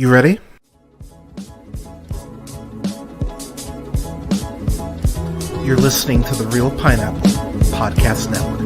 You ready? You're listening to the Real Pineapple Podcast Network.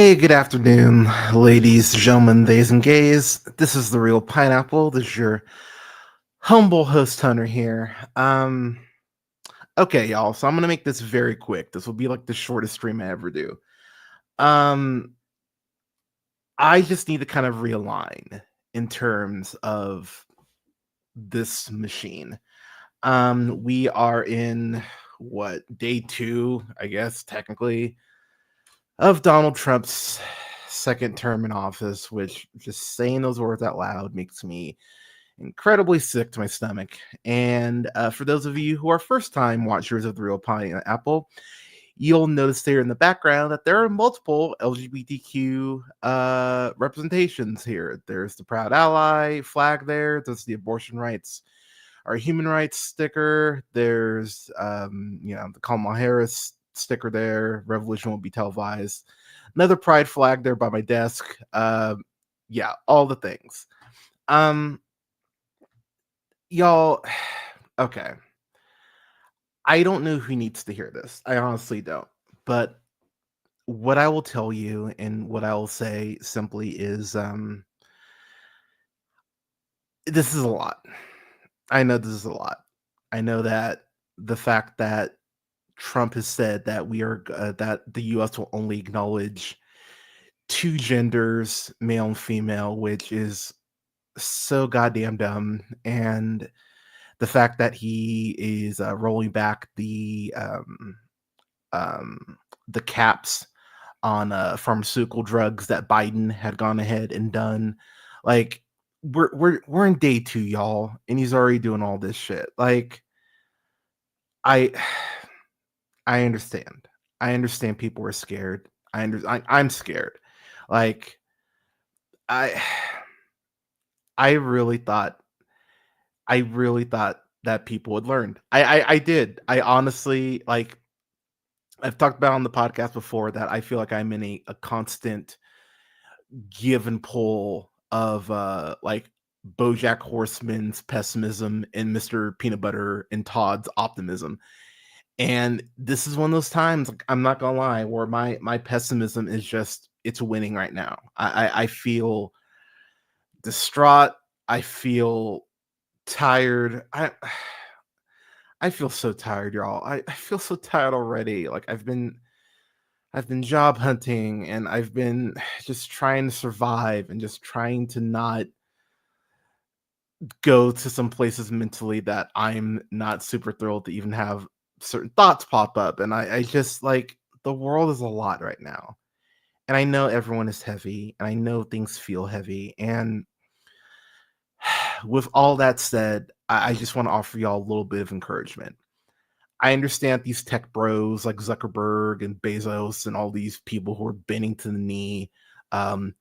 Hey, good afternoon, ladies, gentlemen, theys, and gays. This is The Real Pineapple. This is your humble host, Hunter, here. Okay, y'all, so I'm gonna make this very quick. This will be like the shortest stream I ever do. Um, I just need to kind of realign in terms of this machine. We are in what, day 2, I guess, technically, of Donald Trump's second term in office, which just saying those words out loud makes me incredibly sick to my stomach. And for those of you who are first time watchers of The Real Pineapple, you'll notice there in the background that there are multiple LGBTQ representations here. There's the Proud Ally flag there, there's the abortion rights our human rights sticker. There's the Kamala Harris sticker there. Revolution will be televised. Another pride flag there by my desk. Yeah, all the things. Y'all, okay. I don't know who needs to hear this. I honestly don't. But what I will tell you and what I will say simply is this is a lot. I know this is a lot. I know that the fact that Trump has said that that the U.S. will only acknowledge two genders, male and female, which is so goddamn dumb. And the fact that he is rolling back the caps on pharmaceutical drugs that Biden had gone ahead and done, like we're in day 2, y'all, and he's already doing all this shit. Like I I understand. I understand people are scared. I'm scared. Like I I really thought I really thought that people would learn. I did. I honestly, like, I've talked about on the podcast before that I feel like I'm in a constant give and pull of like BoJack Horseman's pessimism and Mr. Peanut Butter and Todd's optimism. And this is one of those times, like, I'm not gonna lie, where my pessimism is just it's winning right now. I feel distraught. I feel tired. I feel so tired, y'all. I feel so tired already. Like I've been job hunting and I've been just trying to survive and just trying to not go to some places mentally that I'm not super thrilled to even have certain thoughts pop up. And I just, like, the world is a lot right now. And I know everyone is heavy and I know things feel heavy. And with all that said, I just want to offer y'all a little bit of encouragement. I understand these tech bros like Zuckerberg and Bezos and all these people who are bending to the knee, um,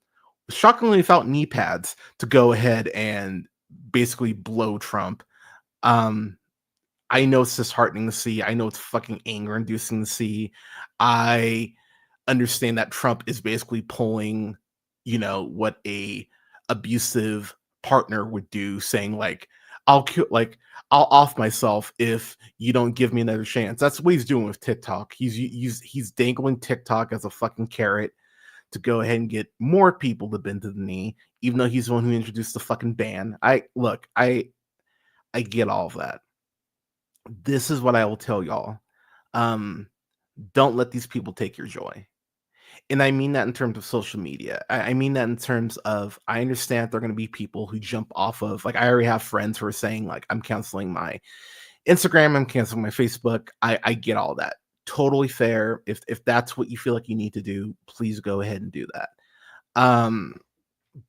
shockingly without knee pads, to go ahead and basically blow Trump. Um, I know it's disheartening to see. I know it's fucking anger inducing to see. I understand that Trump is basically pulling, what a abusive partner would do, saying like, I'll off myself if you don't give me another chance. That's what he's doing with TikTok. He's dangling TikTok as a fucking carrot to go ahead and get more people to bend to the knee, even though he's the one who introduced the fucking ban. I get all of that. This is what I will tell y'all. Um, don't let these people take your joy. And I mean that in terms of social media. I mean that in terms of, I understand there are going to be people who jump off of, like, I already have friends who are saying, like, I'm canceling my Instagram, I'm canceling my Facebook. I get all that. Totally fair. If that's what you feel like you need to do, please go ahead and do that. Um,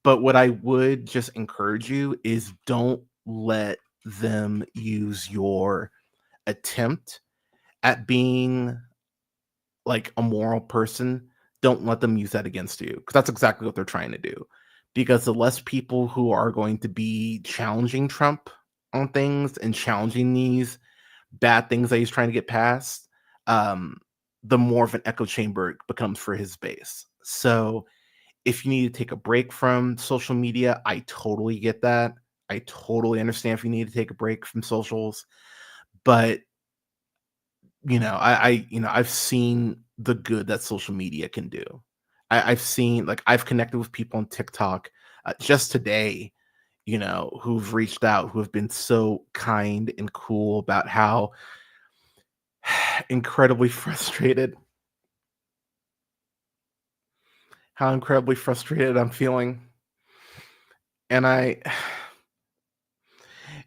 but what I would just encourage you is don't let them use your attempt at being like a moral person. Don't let them use that against you, because that's exactly what they're trying to do. Because the less people who are going to be challenging Trump on things and challenging these bad things that he's trying to get past, the more of an echo chamber it becomes for his base. So if you need to take a break from social media, I totally get that. I totally understand if you need to take a break from socials, but I've seen the good that social media can do. I've seen, like, I've connected with people on TikTok just today, who've reached out, who have been so kind and cool about incredibly frustrated, how incredibly frustrated I'm feeling.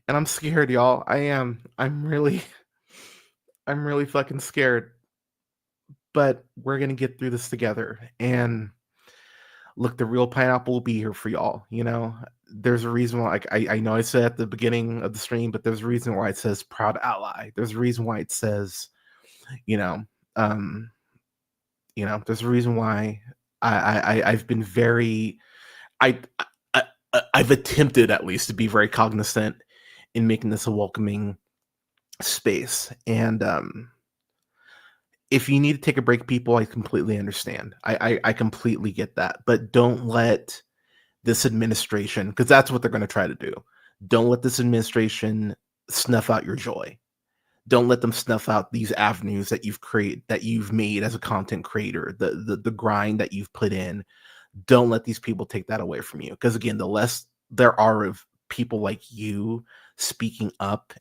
And I'm scared, y'all. I am. I'm really fucking scared. But we're gonna get through this together. And look, the real pineapple will be here for y'all. There's a reason why, like, I know I said at the beginning of the stream, but there's a reason why it says proud ally. There's a reason why it says, you know, um, there's a reason why I've been very I, I I've attempted at least to be very cognizant in making this a welcoming space. And if you need to take a break, people, I completely understand. I completely get that. But don't let this administration, because that's what they're going to try to do. Don't let this administration snuff out your joy. Don't let them snuff out these avenues that you've made as a content creator, the grind that you've put in. Don't let these people take that away from you. Because again, the less there are of people like you speaking up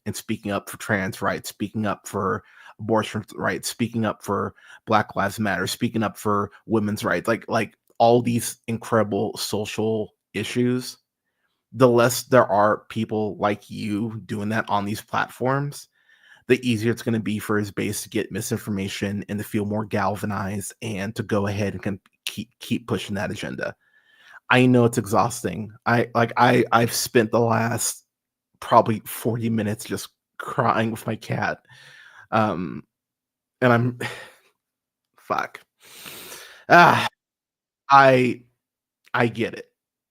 for trans rights, speaking up for abortion rights, speaking up for Black Lives Matter, speaking up for women's rights, like all these incredible social issues, the less there are people like you doing that on these platforms, the easier it's going to be for his base to get misinformation and to feel more galvanized and to go ahead and keep pushing that agenda. I know it's exhausting. I've spent the last probably 40 minutes just crying with my cat. Um and I'm fuck. Ah, I I get it.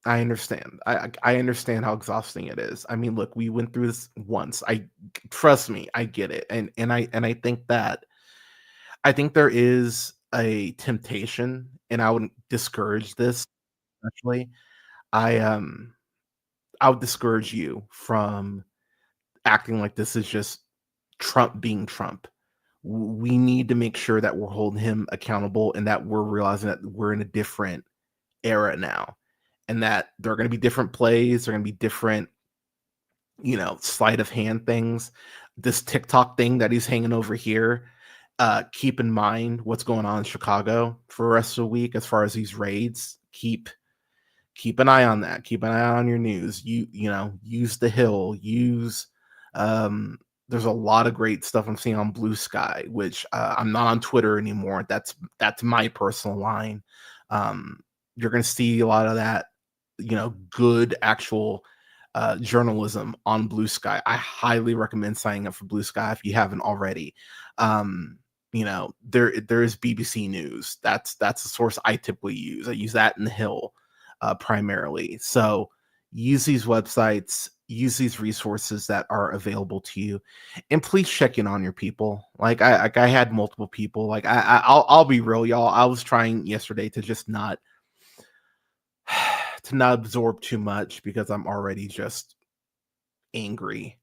I understand. I understand how exhausting it is. I mean, look, we went through this once. I Trust me, I get it. And I I think there is a temptation, and I wouldn't discourage this, especially. I I would discourage you from acting like this is just Trump being Trump. We need to make sure that we're holding him accountable and that we're realizing that we're in a different era now, and that there are going to be different plays, there are going to be different, sleight of hand things. This TikTok thing that he's hanging over here, keep in mind what's going on in Chicago for the rest of the week as far as these raids. Keep an eye on that. Keep an eye on your news. Use the Hill. Use there's a lot of great stuff I'm seeing on Blue Sky, which I'm not on Twitter anymore. That's my personal line. You're gonna see a lot of that, good actual journalism on Blue Sky. I highly recommend signing up for Blue Sky if you haven't already. There is BBC News. That's the source I typically use. I use that in the Hill primarily. So use these websites, use these resources that are available to you, and please check in on your people. I had multiple people. I'll be real, y'all. I was trying yesterday to just not to not absorb too much because I'm already just angry.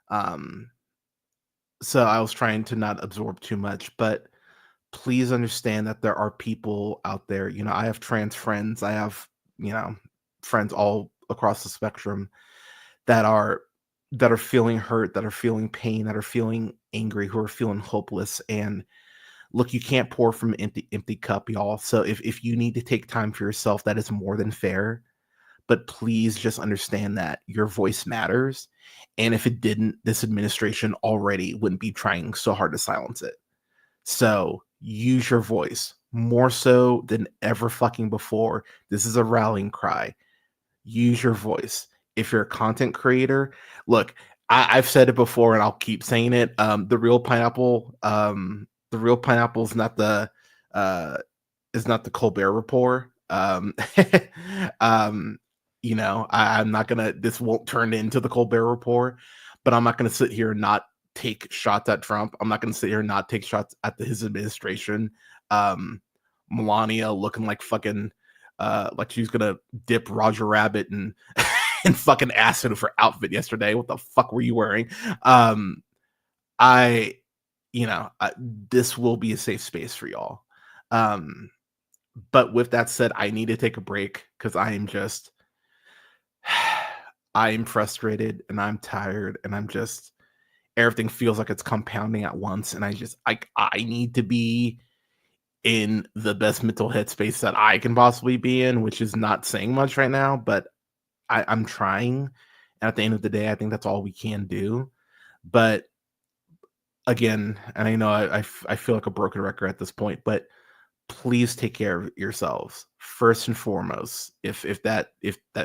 Um, so I was trying to not absorb too much, but please understand that there are people out there. I have trans friends. I have, you know, friends all across the spectrum that are feeling hurt, that are feeling pain, that are feeling angry, who are feeling hopeless. And look, you can't pour from an empty cup, y'all. So if you need to take time for yourself, that is more than fair. But please just understand that your voice matters. And if it didn't, this administration already wouldn't be trying so hard to silence it. So use your voice more so than ever fucking before. This is a rallying cry. Use your voice. If you're a content creator, look, I've said it before and I'll keep saying it. The real pineapple uh, is not the Colbert Report. Um, I'm not gonna. This won't turn into the Colbert Report, but I'm not gonna sit here and not take shots at Trump. I'm not gonna sit here and not take shots at his administration. Um, Melania looking like fucking like she's gonna dip Roger Rabbit and and fucking acid of her outfit yesterday. What the fuck were you wearing? Um, I, this will be a safe space for y'all. Um, But with that said, I need to take a break because I am just I am frustrated and I'm tired and I'm just everything feels like it's compounding at once and I need to be in the best mental headspace that I can possibly be in, which is not saying much right now, but I'm trying. And at the end of the day, I think that's all we can do. But again, and I know I feel like a broken record at this point, but please take care of yourselves first and foremost. If that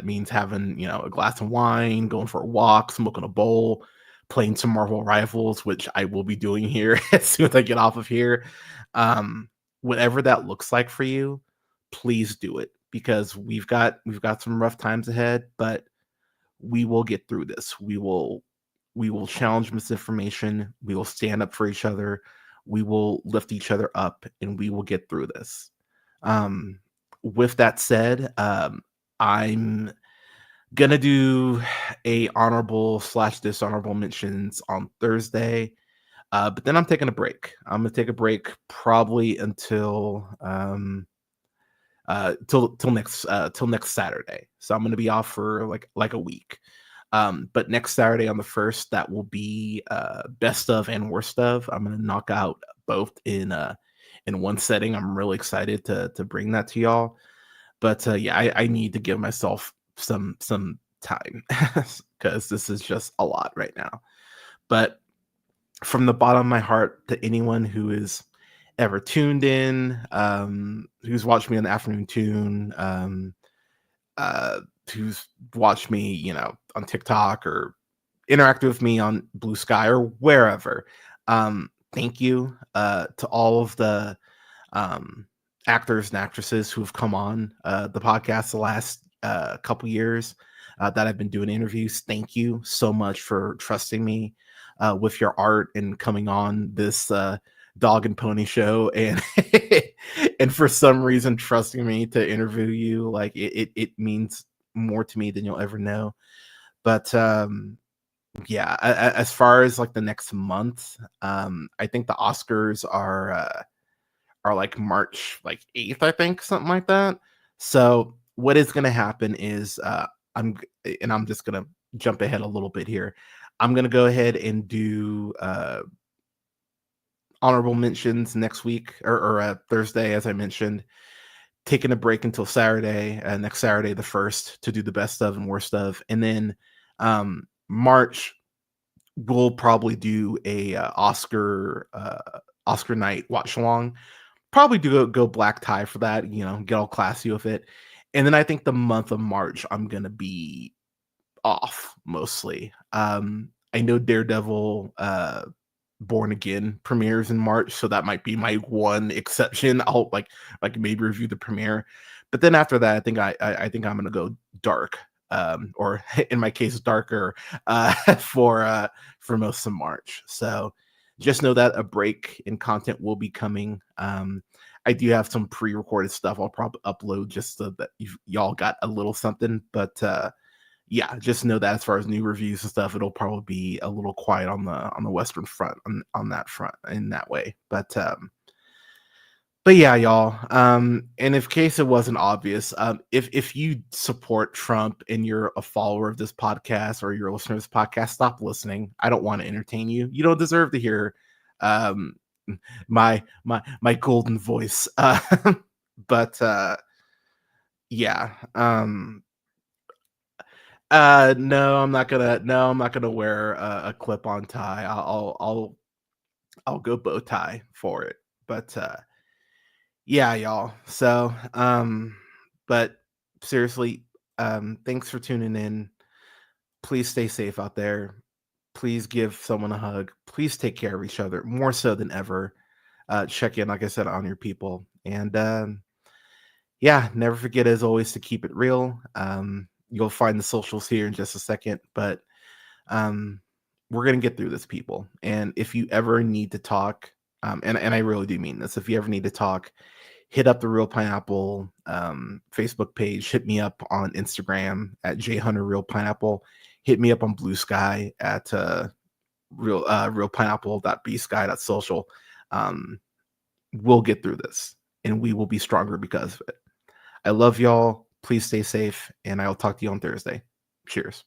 means having a glass of wine, going for a walk, smoking a bowl, playing some Marvel Rivals, which I will be doing here as soon as I get off of here. Um, Whatever that looks like for you, please do it because we've got some rough times ahead, but we will get through this. We will challenge misinformation. We will stand up for each other. We will lift each other up, and we will get through this. Um, with that said, I'm gonna do a honorable slash dishonorable mentions on Thursday. But then I'm taking a break. I'm gonna take a break probably until till next Saturday. So I'm gonna be off for like a week. But next Saturday on the 1st, that will be best of and worst of. I'm gonna knock out both in one setting. I'm really excited to bring that to y'all. But yeah, I need to give myself some time because this is just a lot right now. But from the bottom of my heart to anyone who is ever tuned in, who's watched me on the afternoon tune, uh, who's watched me, on TikTok or interacted with me on Blue Sky or wherever. Thank you to all of the um, actors and actresses who have come on the podcast the last couple years that I've been doing interviews. Thank you so much for trusting me with your art and coming on this dog and pony show and and for some reason trusting me to interview you. Like it means more to me than you'll ever know. But yeah, as far as like the next month, I think the Oscars are like March like 8th, I think, something like that. So what is going to happen is I'm just going to jump ahead a little bit here. I'm going to go ahead and do honorable mentions next week or Thursday, as I mentioned, taking a break until Saturday, next Saturday, the 1st, to do the best of and worst of. And then March, we'll probably do a Oscar night watch along. Probably do go black tie for that, get all classy with it. And then I think the month of March, I'm gonna be off mostly. I know Daredevil Born Again premieres in March, so that might be my one exception. I'll like maybe review the premiere, but then after that, I think I'm gonna go dark, or in my case, darker, for most of March. So just know that a break in content will be coming. I do have some pre-recorded stuff I'll probably upload just so that y'all got a little something, but yeah, just know that as far as new reviews and stuff, it'll probably be a little quiet on the Western front on that front in that way. But yeah, y'all. And if case it wasn't obvious, if you support Trump and you're a follower of this podcast or you're a listener to this podcast, stop listening. I don't want to entertain you. You don't deserve to hear um my golden voice. But yeah. No, I'm not gonna wear a clip-on tie. I'll go bow tie for it. But yeah, y'all. So but seriously, thanks for tuning in. Please stay safe out there. Please give someone a hug. Please take care of each other more so than ever. Check in, like I said, on your people. And yeah, never forget as always to keep it real. You'll find the socials here in just a second, but um, we're gonna get through this, people. And if you ever need to talk, and I really do mean this, if you ever need to talk, hit up the Real Pineapple Facebook page. Hit me up on Instagram at jhunterrealpineapple. Hit me up on Blue Sky at realpineapple.bsky.social. We'll get through this. and we will be stronger because of it. I love y'all. Please stay safe, and I'll talk to you on Thursday. Cheers.